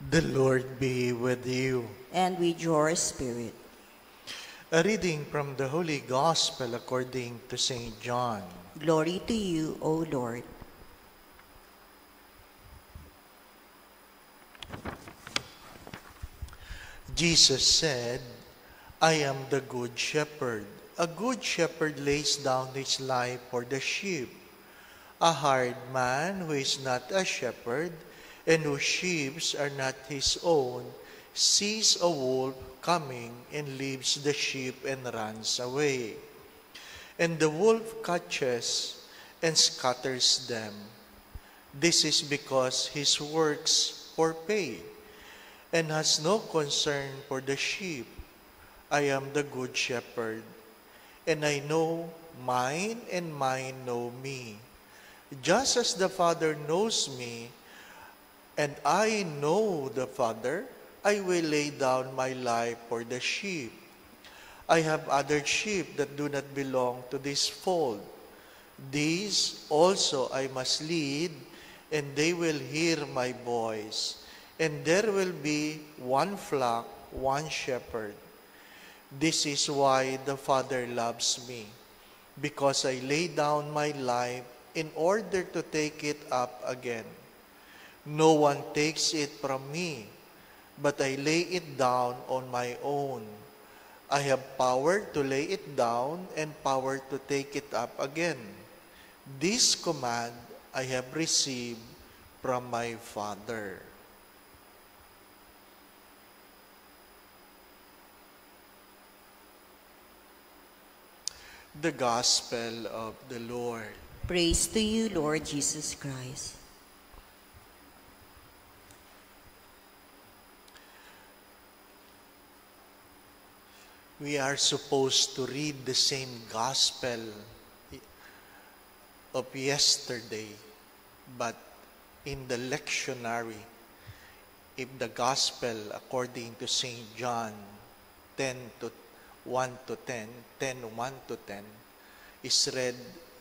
The Lord be with you. And with your spirit. A reading from the Holy Gospel according to St. John. Glory to you, O Lord. Jesus said, I am the good shepherd. A good shepherd lays down his life for the sheep. A hired man who is not a shepherd and whose sheep are not his own sees a wolf coming and leaves the sheep and runs away. And the wolf catches and scatters them. This is because he works for pay and has no concern for the sheep. I am the good shepherd, and I know mine, and mine know me. Just as the Father knows me, and I know the Father, I will lay down my life for the sheep. I have other sheep that do not belong to this fold. These also I must lead, and they will hear my voice. And there will be one flock, one shepherd. This is why the Father loves me, because I lay down my life in order to take it up again. No one takes it from me, but I lay it down on my own. I have power to lay it down and power to take it up again. This command I have received from my Father. The Gospel of the Lord. Praise to you, Lord Jesus Christ. We are supposed to read the same Gospel of yesterday, but in the lectionary, if the Gospel according to St. John 1 to 10, 1 to 10, is read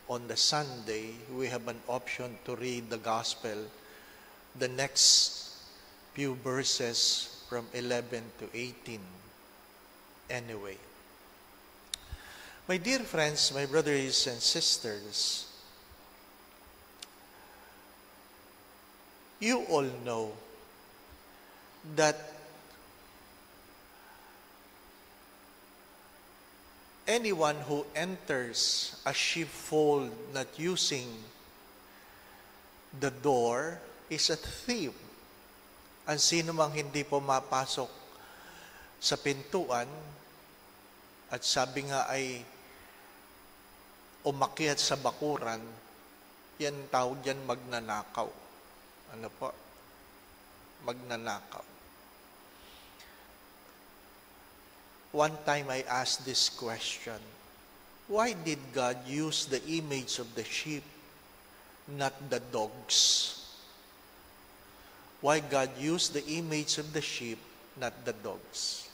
on the Sunday, we have an option to read the Gospel, the next few verses from 11 to 18. Anyway, my dear friends, my brothers and sisters, you all know that anyone who enters a sheepfold not using the door is a thief. Ang sino mang hindi pumapasok sa pintuan at sabi nga ay umakyat sa bakuran, yan tawag yan magnanakaw. Ano po? Magnanakaw. One time I asked this question, why did God use the image of the sheep, not the dogs? Why God used the image of the sheep, not the dogs?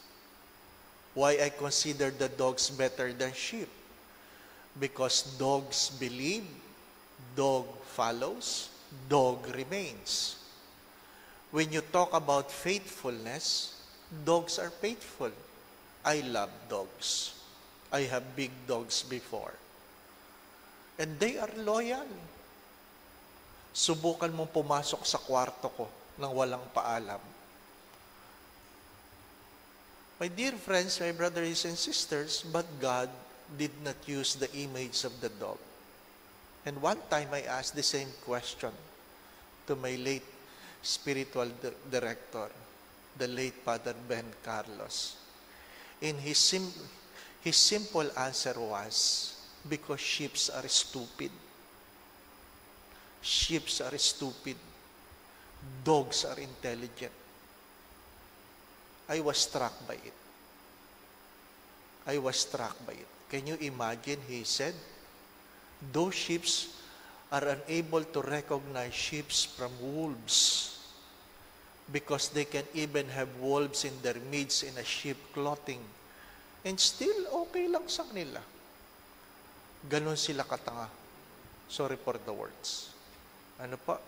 Why I consider the dogs better than sheep? Because dogs believe, dog follows, dog remains. When you talk about faithfulness, dogs are faithful. I love dogs. I have big dogs before. And they are loyal. Subukan mong pumasok sa kwarto ko nang walang paalam. My dear friends, my brothers and sisters, but God did not use the image of the dog. And one time I asked the same question to my late spiritual director, the late Father Ben Carlos. And his simple answer was, because sheep are stupid. Sheep are stupid. Dogs are intelligent. I was struck by it. I was struck by it. Can you imagine, he said, those sheep are unable to recognize sheep from wolves because they can even have wolves in their midst in a sheep clothing and still okay lang sa kanila. Ganon sila katanga. Sorry for the words. Ano pa?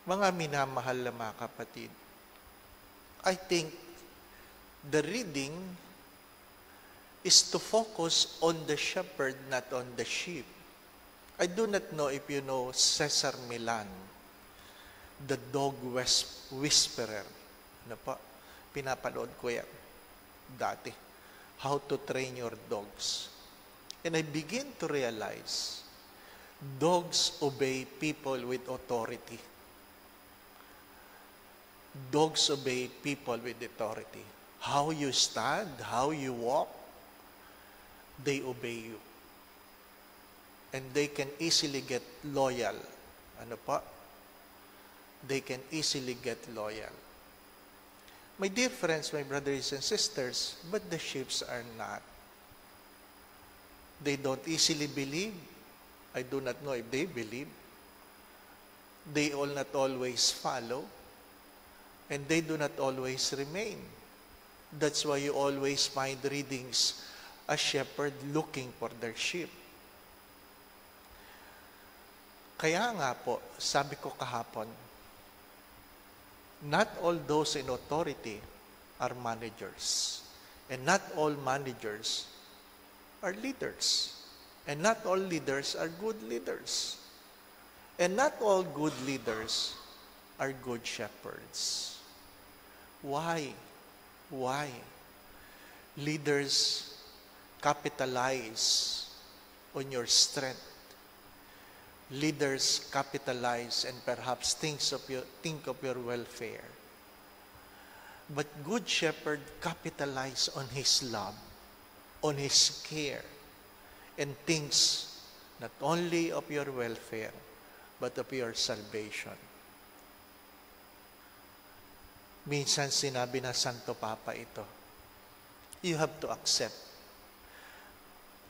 Mga minamahal na mga kapatid, I think the reading is to focus on the shepherd, not on the sheep. I do not know if you know Cesar Millan, the dog whisperer. Ano po? Pinapanood ko yan dati. How to train your dogs. And I begin to realize, dogs obey people with authority. Dogs obey people with authority. How you stand, how you walk, they obey you. And they can easily get loyal. Ano pa? They can easily get loyal. My dear friends, my brothers and sisters, but the sheep are not. They don't easily believe. I do not know if they believe. They all not always follow. And they do not always remain. That's why you always find readings, a shepherd looking for their sheep. Kaya nga po, sabi ko kahapon, not all those in authority are managers. And not all managers are leaders. And not all leaders are good leaders. And not all good leaders are good shepherds. Why? Why? Leaders capitalize on your strength. Leaders capitalize and perhaps think of your welfare. But good shepherd capitalize on his love, on his care, and thinks not only of your welfare, but of your salvation. Minsan sinabi na Santo Papa ito, you have to accept.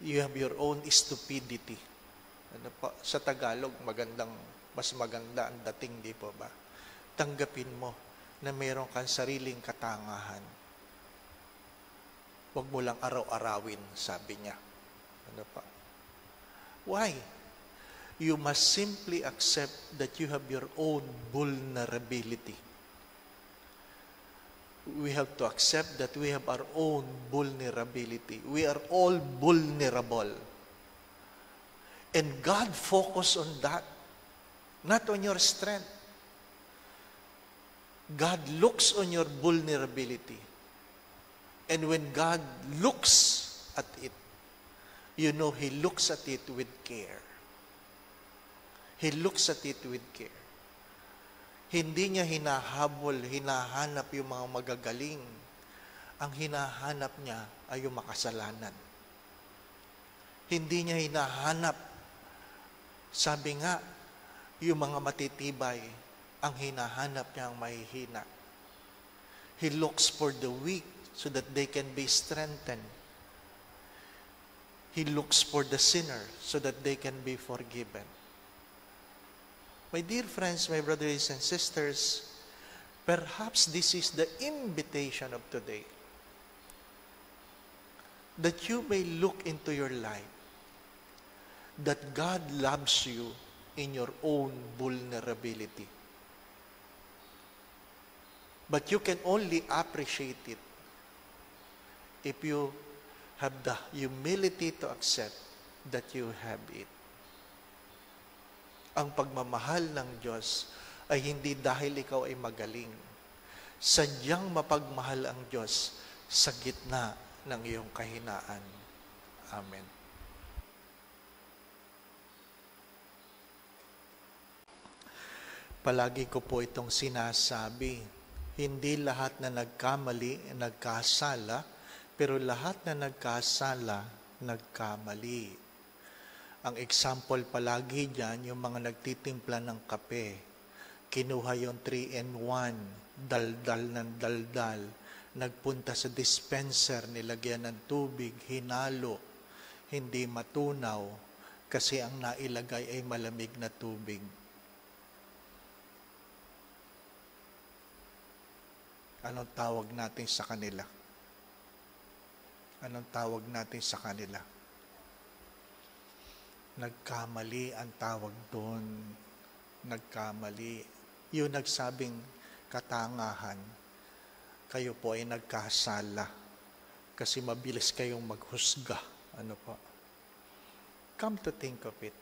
You have your own stupidity. Ano po, sa Tagalog, mas maganda ang dating, di po ba? Tanggapin mo na mayroon kang sariling katangahan. Huwag mo lang araw-arawin, sabi niya. Ano pa? Why? You must simply accept that you have your own vulnerability. We have to accept that we have our own vulnerability. We are all vulnerable. And God focus on that, not on your strength. God looks on your vulnerability. And when God looks at it, you know He looks at it with care. He looks at it with care. Hindi niya hinahanap yung mga magagaling. Ang hinahanap niya ay yung makasalanan. Hindi niya hinahanap, sabi nga, yung mga matitibay, ang hinahanap niya ang mahihina. He looks for the weak so that they can be strengthened. He looks for the sinner so that they can be forgiven. My dear friends, my brothers and sisters, perhaps this is the invitation of today. That you may look into your life. That God loves you in your own vulnerability. But you can only appreciate it if you have the humility to accept that you have it. Ang pagmamahal ng Diyos ay hindi dahil ikaw ay magaling. Sadyang mapagmahal ang Diyos sa gitna ng iyong kahinaan. Amen. Palagi ko po itong sinasabi, hindi lahat na nagkamali, nagkasala, pero lahat na nagkasala, nagkamali. Ang example palagi dyan, yung mga nagtitimpla ng kape, kinuha yung 3-in-1, daldal ng daldal, nagpunta sa dispenser, nilagyan ng tubig, hinalo, hindi matunaw, kasi ang nailagay ay malamig na tubig. Anong tawag natin sa kanila? Anong tawag natin sa kanila? Nagkamali ang tawag doon. Nagkamali. yung nagsabing katangahan, kayo po ay nagkasala kasi mabilis kayong maghusga. Ano po? Come to think of it.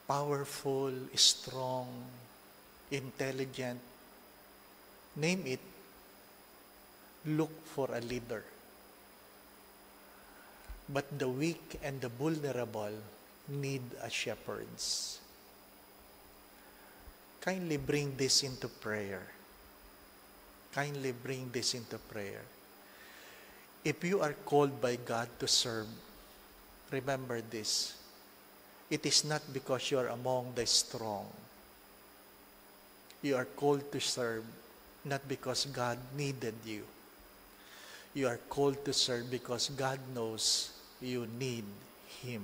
Powerful, strong, intelligent, name it, look for a leader. But the weak and the vulnerable need a shepherds. Kindly bring this into prayer. Kindly bring this into prayer. If you are called by God to serve, remember this. It is not because you are among the strong. You are called to serve not because God needed you. You are called to serve because God knows you need Him.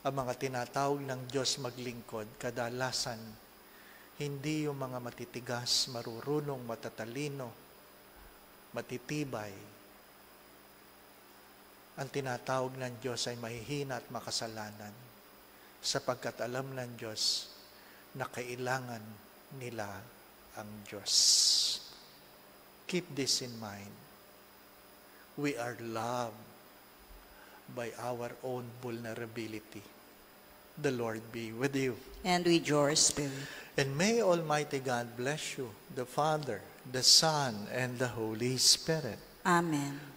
Ang mga tinatawag ng Diyos maglingkod, kadalasan, hindi yung mga matitigas, marurunong, matatalino, matitibay. Ang tinatawag ng Diyos ay mahihina at makasalanan, sapagkat alam ng Diyos na kailangan nila ang Diyos. Keep this in mind. We are loved by our own vulnerability. The Lord be with you. And with your spirit. And may Almighty God bless you, the Father, the Son, and the Holy Spirit. Amen.